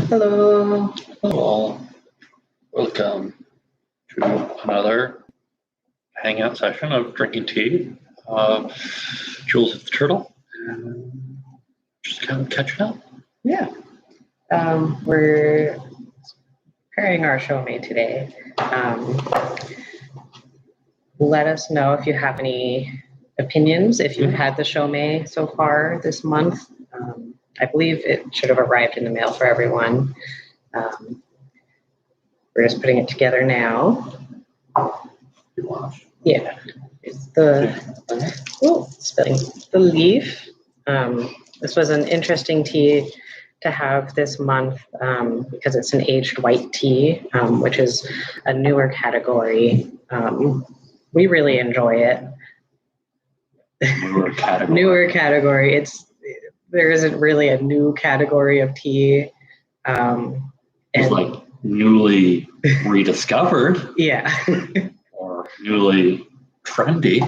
Hello. Hello all, welcome to another hangout session of drinking tea. Jules the Turtle, and just kind of catching up. Yeah. We're preparing our show made today. Let us know if you have any opinions, if you've had the show made so far this month. I believe it should have arrived in the mail for everyone. We're just putting it together now. Yeah. It's spilling the leaf. This was an interesting tea to have this month because it's an aged white tea, which is a newer category. We really enjoy it. Newer category. There isn't really a new category of tea. It's like newly rediscovered. Yeah. Or newly trendy.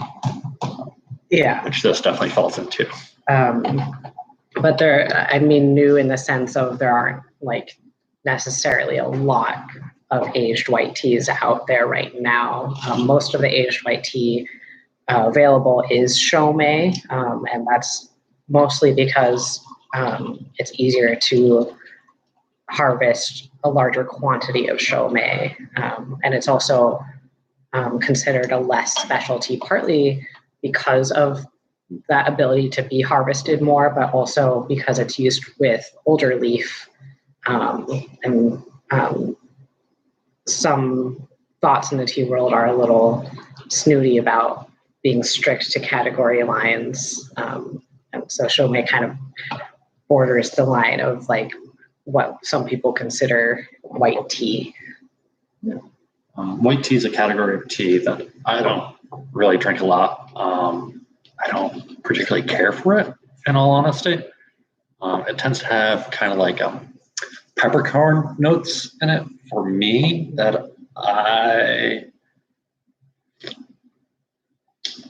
Yeah. Which this definitely falls into. But new in the sense of there aren't like necessarily a lot of aged white teas out there right now. Most of the aged white tea available is Chaumet, and that's mostly because it's easier to harvest a larger quantity of Chaumet, and it's also considered a less specialty, partly because of that ability to be harvested more, but also because it's used with older leaf, and some thoughts in the tea world are a little snooty about being strict to category lines, and so Chaumet kind of borders the line of like what some people consider white tea. White tea is a category of tea that I don't really drink a lot. I don't particularly care for it, in all honesty. It tends to have kind of like peppercorn notes in it for me that I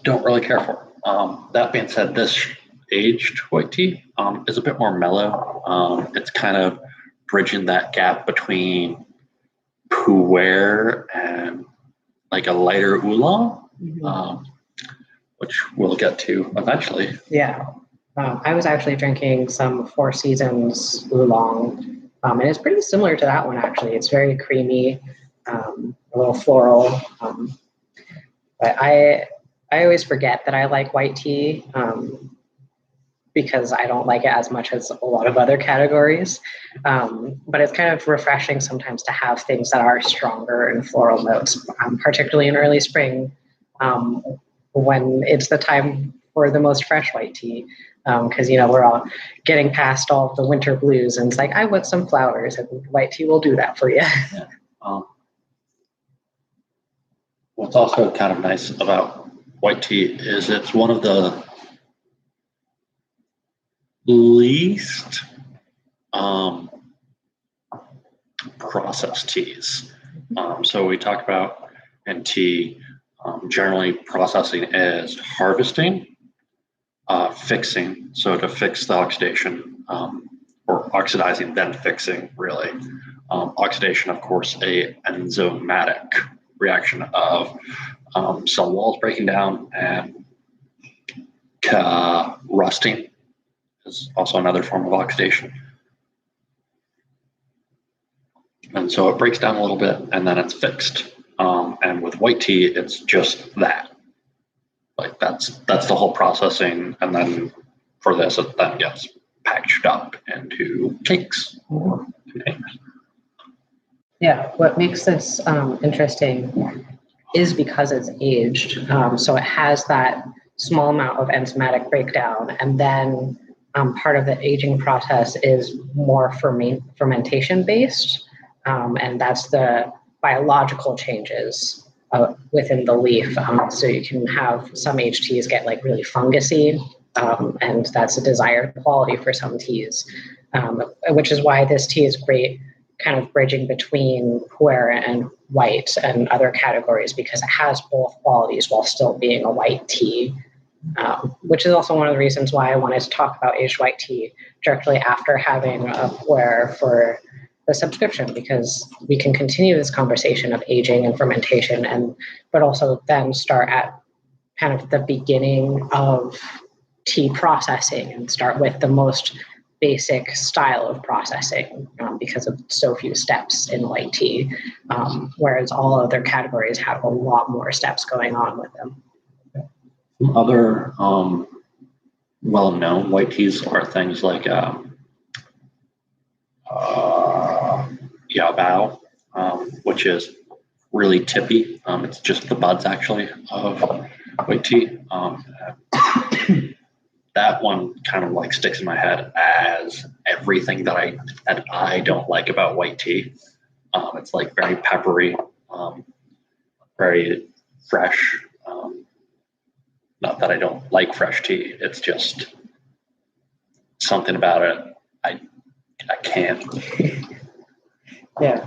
don't really care for. That being said, this aged white tea is a bit more mellow. It's kind of bridging that gap between pu'er and like a lighter oolong, which we'll get to eventually. Yeah. I was actually drinking some Four Seasons oolong, and it's pretty similar to that one, actually. It's very creamy, a little floral. But I always forget that I like white tea because I don't like it as much as a lot of other categories. But it's kind of refreshing sometimes to have things that are stronger in floral notes, particularly in early spring, when it's the time for the most fresh white tea. Because, we're all getting past all the winter blues, and it's like, I want some flowers, and white tea will do that for you. Yeah. What's also kind of nice about white tea is it's one of the least processed teas. So we talk about in tea, generally processing is harvesting, fixing, so to fix the oxidation, or oxidizing, then fixing, really. Oxidation, of course, a enzymatic reaction of cell walls breaking down, and rusting is also another form of oxidation. And so it breaks down a little bit, and then it's fixed. And with white tea, it's just that. Like that's the whole processing, and then for this, it then gets packaged up into cakes or containers. Yeah, what makes this interesting is because it's aged, so it has that small amount of enzymatic breakdown, and then part of the aging process is more fermentation based, and that's the biological changes within the leaf. So you can have some aged teas get like really fungusy, and that's a desired quality for some teas, which is why this tea is great kind of bridging between pu'er and white and other categories, because it has both qualities while still being a white tea, which is also one of the reasons why I wanted to talk about aged white tea directly after having a pu'er for the subscription, because we can continue this conversation of aging and fermentation, but also then start at kind of the beginning of tea processing and start with the most basic style of processing, because of so few steps in white tea, whereas all other categories have a lot more steps going on with them. Other well-known white teas are things like Yao, which is really tippy. It's just the buds actually of white tea. That one kind of like sticks in my head as everything that I don't like about white tea. It's like very peppery, very fresh. Not that I don't like fresh tea. It's just something about it I can't. Yeah.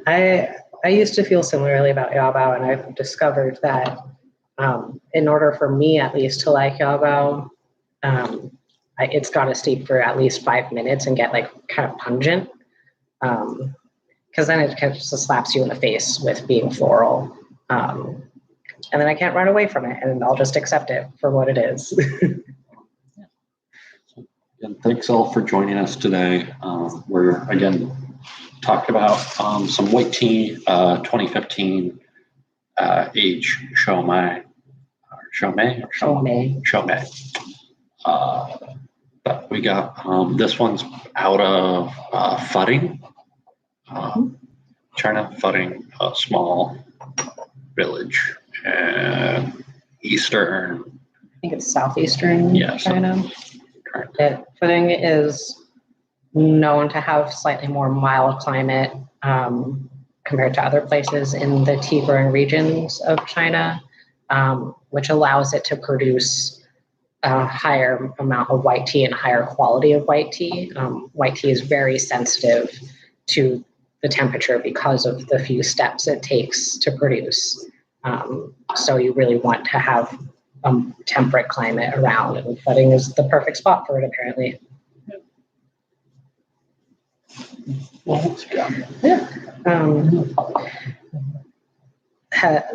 I used to feel similarly about Yao, and I've discovered that in order for me at least to like Yao, it's got to steep for at least 5 minutes and get like kind of pungent, because then it kind of just slaps you in the face with being floral, and then I can't run away from it, and I'll just accept it for what it is. And thanks all for joining us today. We're again talking about some white tea, 2015 age Chomei. But we got this one's out of Fudding, China. Fudding, a small village in eastern. I think it's southeastern China. Fudding is known to have slightly more mild climate compared to other places in the tea growing regions of China, which allows it to produce a higher amount of white tea and higher quality of white tea. White tea is very sensitive to the temperature because of the few steps it takes to produce. So you really want to have a temperate climate around, and Fudding is the perfect spot for it, apparently. Well,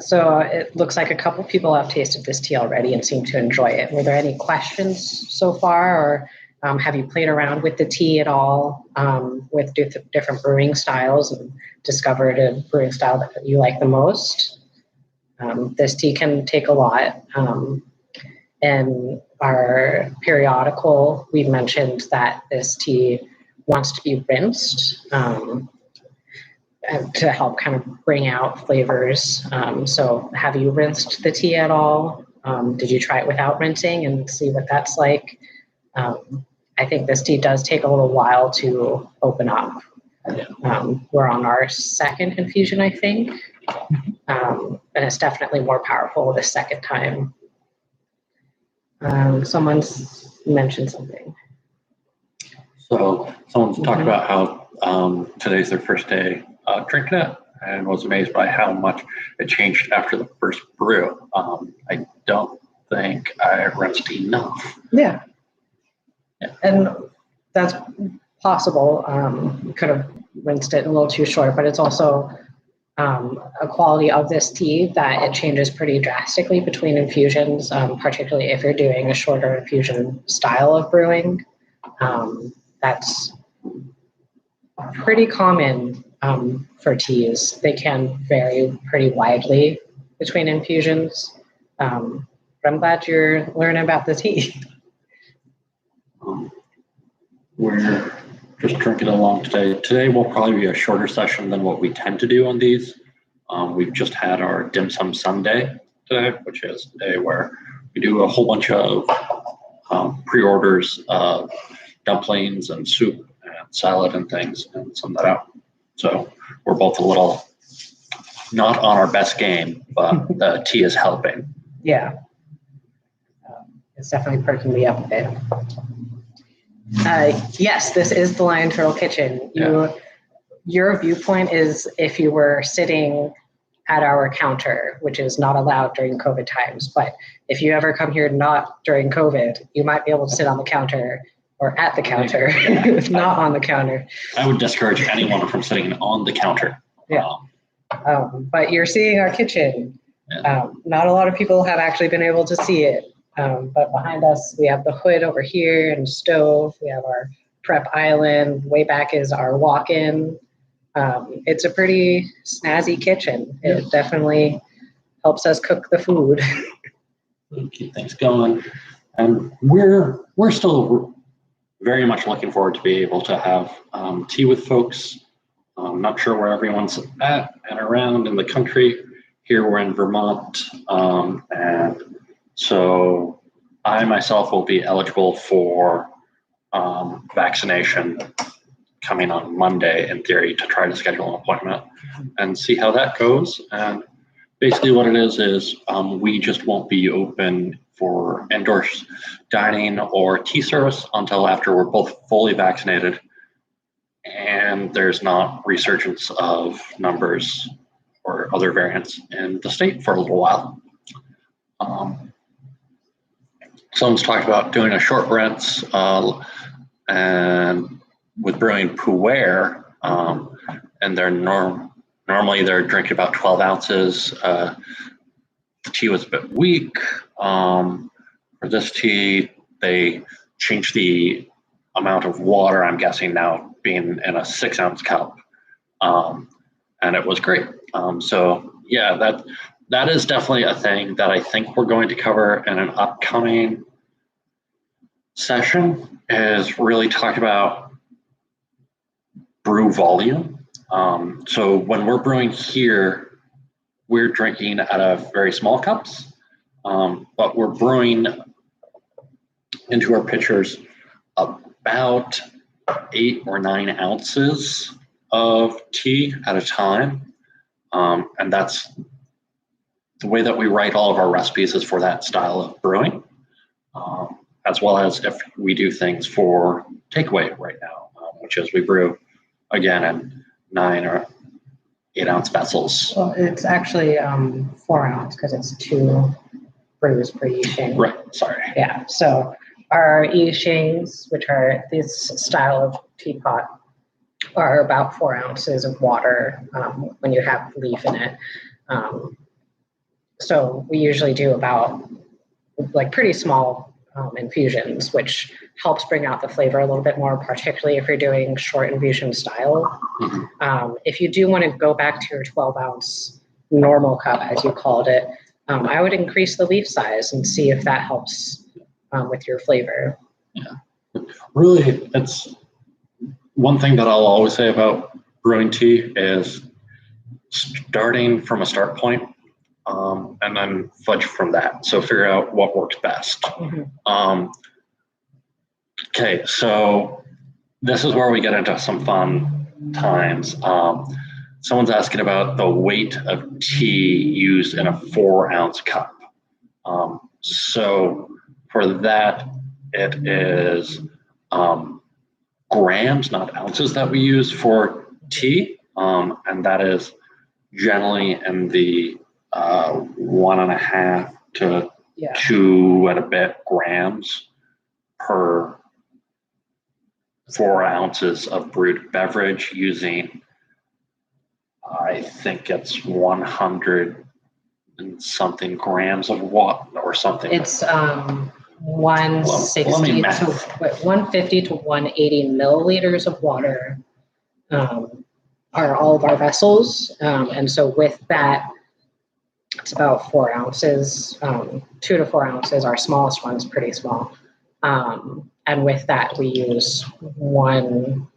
so it looks like a couple people have tasted this tea already and seem to enjoy it. Were there any questions so far, or have you played around with the tea at all, with different brewing styles, and discovered a brewing style that you like the most? This tea can take a lot. In our periodical, we mentioned that this tea wants to be rinsed to help kind of bring out flavors. So have you rinsed the tea at all? Did you try it without rinsing and see what that's like? I think this tea does take a little while to open up. We're on our second infusion, I think. And it's definitely more powerful the second time. Someone's mentioned something. So someone's talked about how today's their first day drinking it, and was amazed by how much it changed after the first brew. I don't think I rinsed enough. Yeah. And that's possible. Could have rinsed it a little too short, but it's also a quality of this tea that it changes pretty drastically between infusions, particularly if you're doing a shorter infusion style of brewing. That's pretty common for teas. They can vary pretty widely between infusions. But I'm glad you're learning about the tea. We're just drinking along today. Today will probably be a shorter session than what we tend to do on these. We've just had our dim sum Sunday today, which is a day where we do a whole bunch of pre-orders of dumplings and soup and salad and things, and sum that out. So we're both a little not on our best game, but the tea is helping. Yeah. It's definitely perking me up a bit. Yes, this is the Lion Turtle Kitchen. Your viewpoint is if you were sitting at our counter, which is not allowed during COVID times, but if you ever come here not during COVID, you might be able to sit on the counter or at the counter, not on the counter. I would discourage anyone from sitting on the counter. Yeah. But you're seeing our kitchen. Not a lot of people have actually been able to see it. But behind us, we have the hood over here and stove. We have our prep island. Way back is our walk-in. It's a pretty snazzy kitchen. It definitely helps us cook the food. Keep things going. And we're still very much looking forward to be able to have tea with folks. I'm not sure where everyone's at and around in the country. Here we're in Vermont. And so I myself will be eligible for vaccination coming on Monday in theory to try to schedule an appointment and see how that goes. And basically what it is we just won't be open for indoor dining or tea service until after we're both fully vaccinated and there's not resurgence of numbers or other variants in the state for a little while. Someone's talked about doing a short rinse and with brewing Pu'er, and they're normally they're drinking about 12 ounces. The tea was a bit weak. For this tea, they changed the amount of water, I'm guessing now being in a 6-ounce cup. And it was great. So yeah, that is definitely a thing that I think we're going to cover in an upcoming session, is really talk about brew volume. So when we're brewing here, we're drinking out of very small cups, but we're brewing into our pitchers about 8 or 9 ounces of tea at a time. And that's the way that we write all of our recipes, is for that style of brewing, as well as if we do things for takeaway right now, which is we brew again in 9 or 8 ounce vessels. Well, it's actually 4 ounce because it's 2 brews per Yixing. Right, sorry. Yeah, so our Yixings, which are this style of teapot, are about 4 ounces of water when you have leaf in it. So we usually do about like pretty small infusions, which helps bring out the flavor a little bit more, particularly if you're doing short infusion style. Mm-hmm. If you do want to go back to your 12-ounce normal cup, as you called it, I would increase the leaf size and see if that helps with your flavor. Yeah, really, it's one thing that I'll always say about brewing tea is starting from a start point, and then fudge from that. So figure out what works best. Mm-hmm. Okay, so this is where we get into some fun times. Someone's asking about the weight of tea used in a 4-ounce cup. So for that, it is grams, not ounces, that we use for tea, and that is generally in the 1.5 to 2 and a bit grams per 4 ounces of brewed beverage, using, I think it's 100 and something grams of water or something. It's 160 to 150 to 180 milliliters of water are all of our vessels. And so with that, it's about 4 ounces, 2 to 4 ounces. Our smallest one's pretty small. And with that, we use 1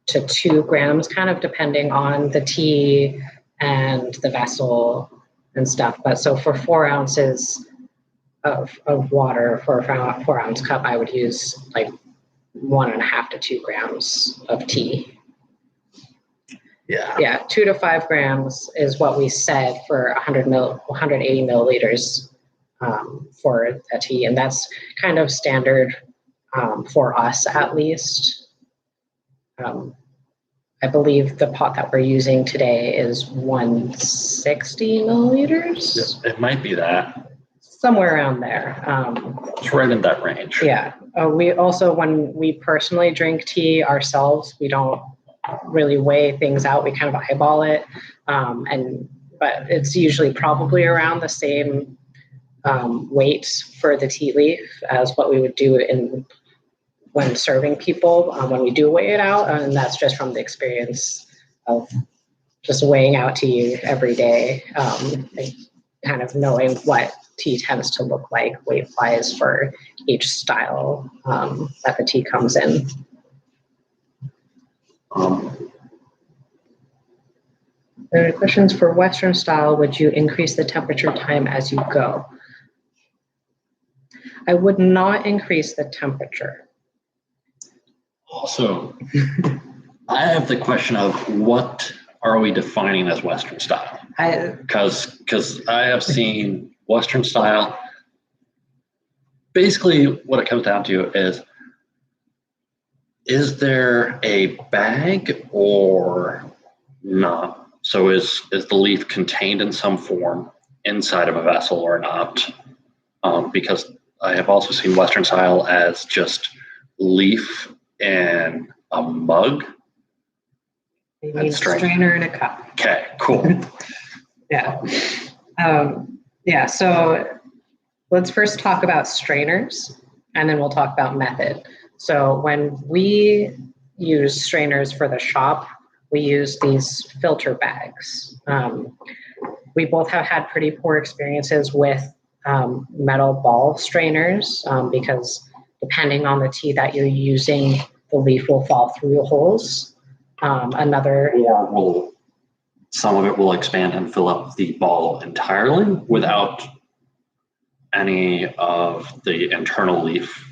to 2 grams, kind of depending on the tea and the vessel and stuff. But so for 4 ounces of water for a 4 ounce cup, I would use like 1.5 to 2 grams of tea. Yeah, 2 to 5 grams is what we said for 180 milliliters for a tea, and that's kind of standard for us, at least. I believe the pot that we're using today is 160 milliliters. It might be that. somewhere around there. It's right in that range. Yeah. We also, when we personally drink tea ourselves, we don't really weigh things out. We kind of eyeball it. But it's usually probably around the same weight for the tea leaf as what we would do when serving people, when we do weigh it out. And that's just from the experience of just weighing out tea every day, and kind of knowing what tea tends to look like weight-wise for each style that the tea comes in. There are questions for Western style. Would you increase the temperature time as you go? I would not increase the temperature. Also, I have the question of what are we defining as Western style? Because I have seen Western style. Basically, what it comes down to is there a bag or not? So is the leaf contained in some form inside of a vessel or not? Because I have also seen Western style as just leaf in a mug. You need a strainer and a cup. Okay, cool. Yeah. Yeah, so let's first talk about strainers, and then we'll talk about method. So when we use strainers for the shop, we use these filter bags. We both have had pretty poor experiences with metal ball strainers because depending on the tea that you're using, the leaf will fall through the holes. Or some of it will expand and fill up the ball entirely without any of the internal leaf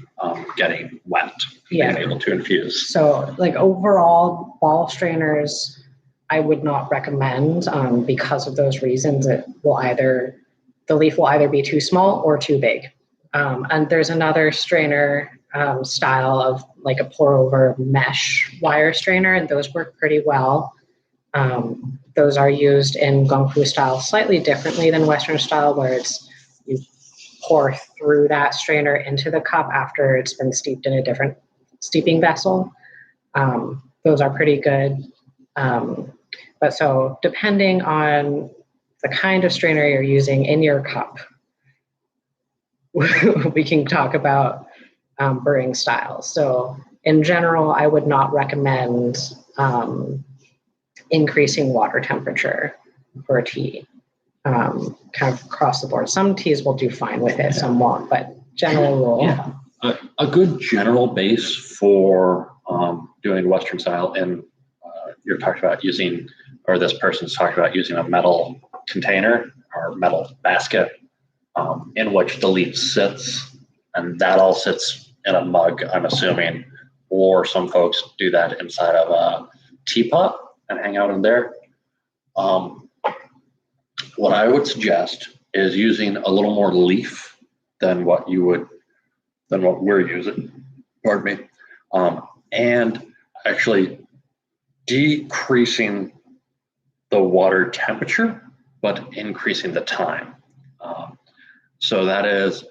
getting wet, being able to infuse. So like overall ball strainers, I would not recommend because of those reasons. The leaf will either be too small or too big. And there's another strainer style of like a pour over mesh wire strainer, and those work pretty well. Those are used in Gong Fu style slightly differently than Western style, where you pour through that strainer into the cup after it's been steeped in a different steeping vessel. Those are pretty good. But so depending on the kind of strainer you're using in your cup, we can talk about brewing styles. So in general, I would not recommend increasing water temperature for a tea, kind of across the board. Some teas will do fine with it, some won't, but general rule. Yeah. A good general base for doing Western style, and you're talking about using, or this person's talking about using a metal container or metal basket in which the leaf sits, and that all sits in a mug, I'm assuming, or some folks do that inside of a teapot and hang out in there. What I would suggest is using a little more leaf than what we're using, pardon me, and actually decreasing the water temperature, but increasing the time. So that is,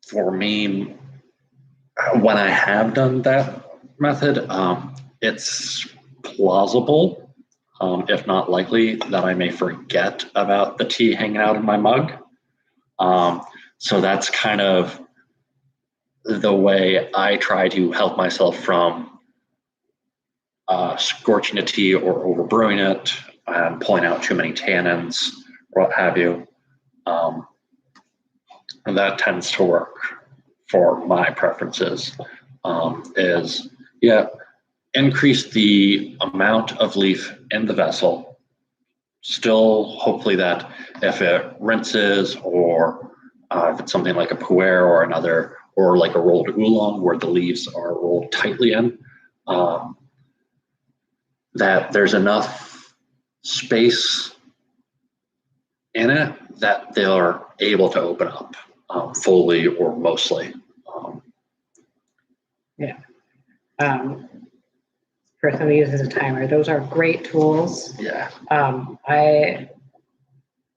for me, when I have done that method, it's plausible, if not likely, that I may forget about the tea hanging out in my mug. So that's kind of the way I try to help myself from scorching the tea or overbrewing it, pulling out too many tannins, or what have you. And that tends to work for my preferences, increase the amount of leaf in the vessel. Still, hopefully that if it rinses, or if it's something like a pu'er or another, or like a rolled oolong where the leaves are rolled tightly in, that there's enough space in it that they're able to open up fully or mostly. Person who uses a timer, those are great tools. Yeah. I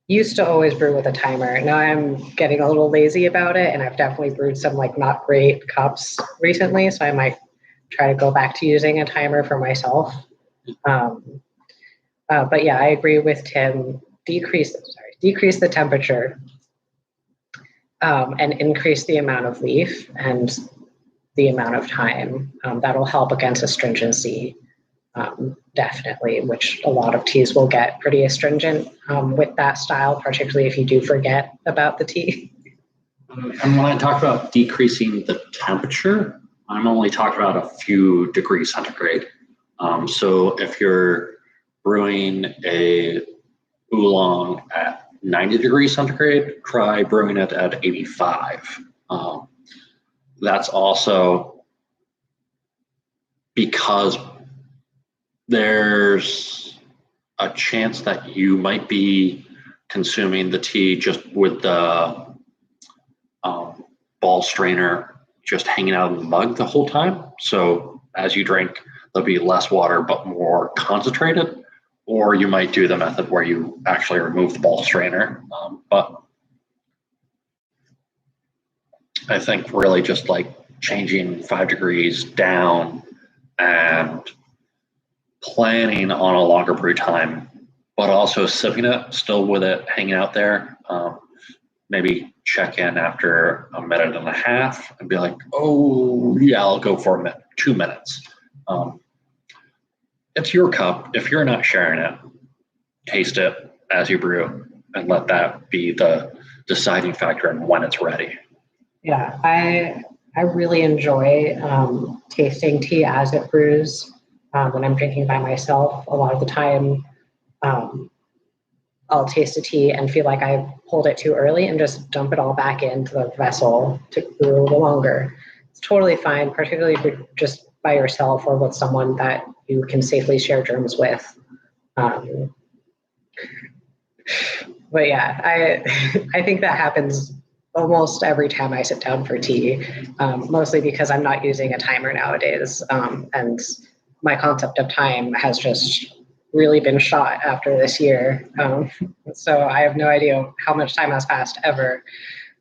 used to always brew with a timer. Now I'm getting a little lazy about it, and I've definitely brewed some like not great cups recently, so I might try to go back to using a timer for myself. Um, but yeah, I agree with Tim. Decrease the temperature and increase the amount of leaf and the amount of time. That'll help against astringency, definitely, which a lot of teas will get pretty astringent with that style, particularly if you do forget about the tea. And when I talk about decreasing the temperature, I'm only talking about a few degrees centigrade. So if you're brewing a oolong at 90 degrees centigrade, try brewing it at 85. That's also because there's a chance that you might be consuming the tea just with the ball strainer just hanging out in the mug the whole time. So as you drink, there'll be less water but more concentrated. Or you might do the method where you actually remove the ball strainer. But I think really just like changing 5 degrees down and planning on a longer brew time, but also sipping it still with it hanging out there. Maybe check in after a minute and a half and be like, oh yeah, I'll go for a minute, 2 minutes. It's your cup. If you're not sharing it, taste it as you brew and let that be the deciding factor in when it's ready. Yeah, I really enjoy tasting tea as it brews when I'm drinking by myself. A lot of the time, I'll taste a tea and feel like I pulled it too early and just dump it all back into the vessel to brew a little longer. It's totally fine, particularly if you're just by yourself or with someone that you can safely share germs with. But yeah, I think that happens almost every time I sit down for tea, mostly because I'm not using a timer nowadays. And my concept of time has just really been shot after this year. So I have no idea how much time has passed ever.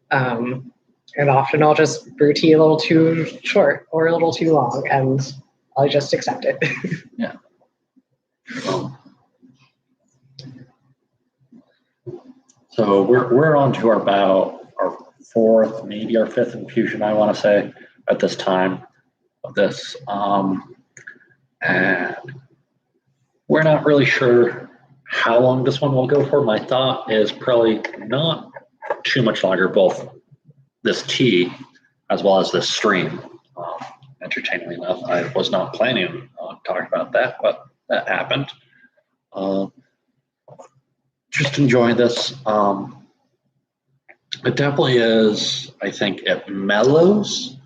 And often I'll just brew tea a little too short or a little too long, and I'll just accept it. Yeah. So we're on to about our fourth, maybe our fifth infusion, I want to say, at this time of this. And we're not really sure how long this one will go for. My thought is probably not too much longer, both this tea as well as this stream. Entertainingly enough, I was not planning on talking about that, but that happened. Just enjoy this. It definitely is, I think it mellows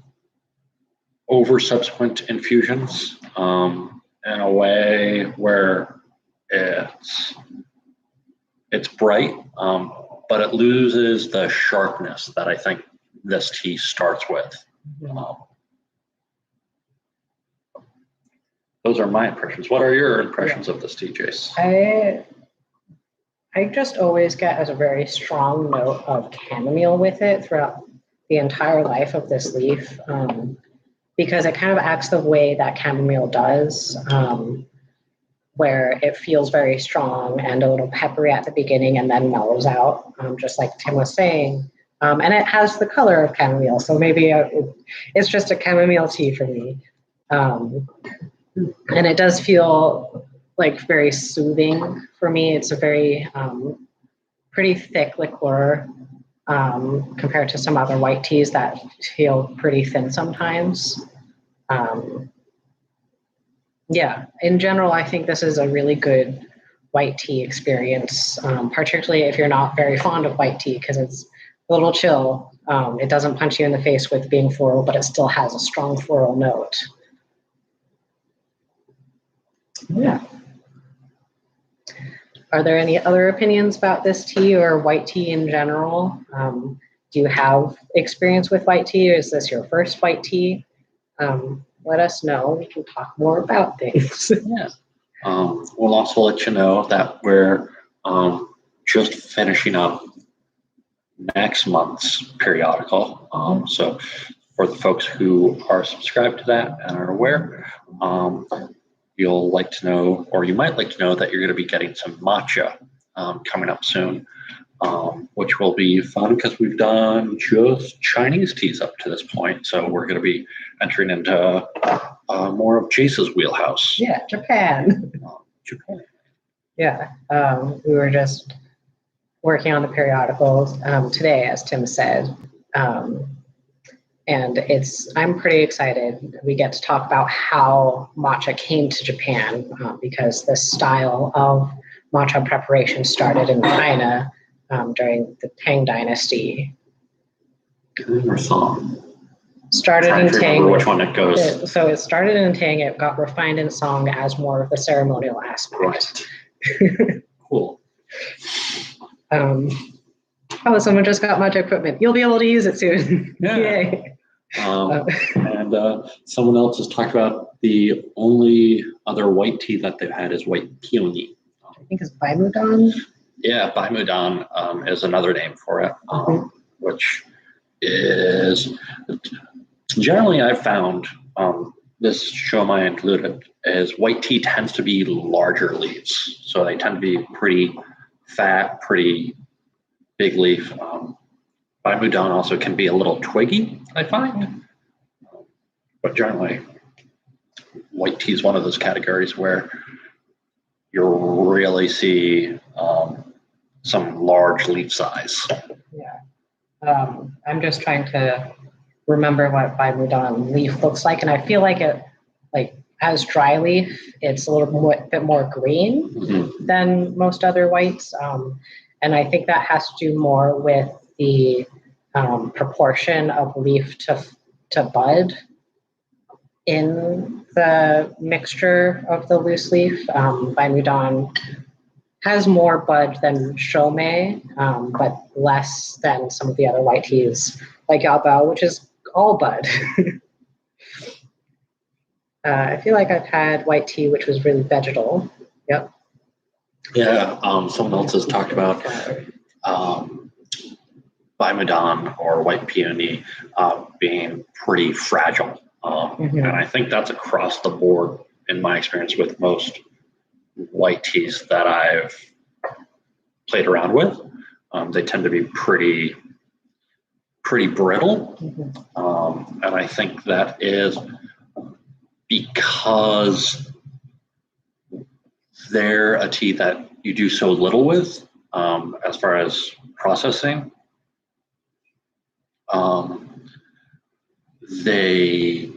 over subsequent infusions in a way where it's bright, but it loses the sharpness that I think this tea starts with. Those are my impressions. What are your impressions of this tea, Jace? I just always get a very strong note of chamomile with it throughout the entire life of this leaf, because it kind of acts the way that chamomile does, where it feels very strong and a little peppery at the beginning and then mellows out, just like Tim was saying. And it has the color of chamomile, so maybe it's just a chamomile tea for me. And it does feel like very soothing for me. It's a very pretty thick liqueur compared to some other white teas that feel pretty thin sometimes. Yeah, in general, I think this is a really good white tea experience, particularly if you're not very fond of white tea, because it's a little chill. It doesn't punch you in the face with being floral, but it still has a strong floral note. Yeah. Are there any other opinions about this tea or white tea in general? Do you have experience with white tea, or is this your first white tea? Let us know. We can talk more about things. Yeah. We'll also let you know that we're just finishing up next month's periodical. So for the folks who are subscribed to that and are aware, you'll like to know, or you might like to know, that you're going to be getting some matcha coming up soon, which will be fun because we've done just Chinese teas up to this point. So we're going to be entering into more of Jace's wheelhouse. Yeah, Japan. Japan. Yeah, we were just working on the periodicals today, as Tim said. And I'm pretty excited. We get to talk about how matcha came to Japan because the style of matcha preparation started in China during the Tang Dynasty. Or song. Started in Tang. Which one it goes. So it started in Tang. It got refined in Song as more of the ceremonial aspect. Right. Cool. Oh, someone just got matcha equipment. You'll be able to use it soon. Yeah. Yay. And someone else has talked about the only other white tea that they've had is white peony. I think it's Baimudan. Yeah, Baimudan is another name for it, which is generally I've found, this Shomai included, is white tea tends to be larger leaves. So they tend to be pretty fat, pretty big leaf. Baimudan also can be a little twiggy, I find. But generally, white tea is one of those categories where you really see some large leaf size. Yeah. I'm just trying to remember what Baimudan leaf looks like, and I feel like it, like as dry leaf, it's a little bit more green than most other whites, and I think that has to do more with the proportion of leaf to bud in the mixture of the loose leaf. Baimudan has more bud than Shomei, but less than some of the other white teas, like Yaobao, which is all bud. I feel like I've had white tea, which was really vegetal. Yep. Yeah, someone else has talked about Baimudan or white peony being pretty fragile. And I think that's across the board in my experience with most white teas that I've played around with. They tend to be pretty brittle. And I think that is because they're a tea that you do so little with as far as processing. They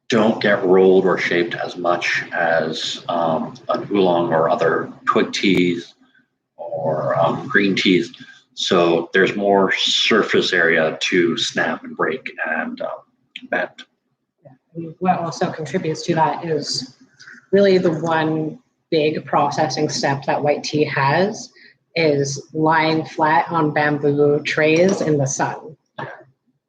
don't get rolled or shaped as much as an oolong or other twig teas or green teas. So there's more surface area to snap and break and bend. What also contributes to that is really the one big processing step that white tea has is lying flat on bamboo trays in the sun.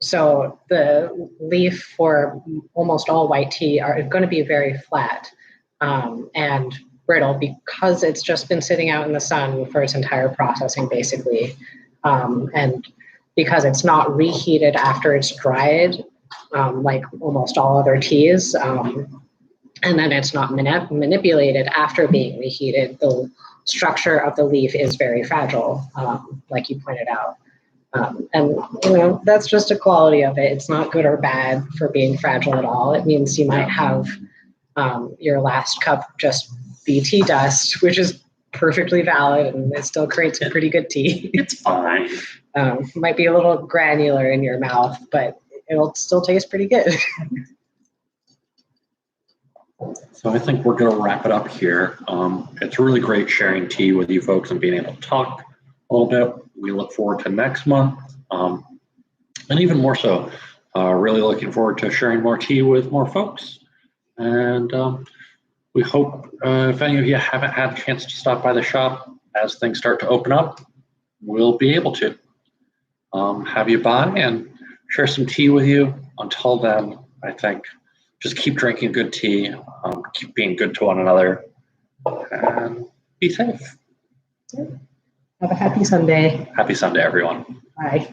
So the leaf for almost all white tea are going to be very flat and brittle because it's just been sitting out in the sun for its entire processing, basically. And because it's not reheated after it's dried, like almost all other teas, and then it's not manipulated after being reheated, the structure of the leaf is very fragile, like you pointed out. And that's just a quality of it. It's not good or bad for being fragile at all. It means you might have your last cup just be tea dust, which is perfectly valid, and it still creates a pretty good tea. It's fine. Might be a little granular in your mouth, but it'll still taste pretty good. So I think we're going to wrap it up here. It's really great sharing tea with you folks and being able to talk a little bit. We look forward to next month, and even more so, really looking forward to sharing more tea with more folks. And we hope if any of you haven't had a chance to stop by the shop as things start to open up, we'll be able to have you by and share some tea with you. Until then, I think just keep drinking good tea, keep being good to one another, and be safe. Have a happy Sunday. Happy Sunday, everyone. Bye.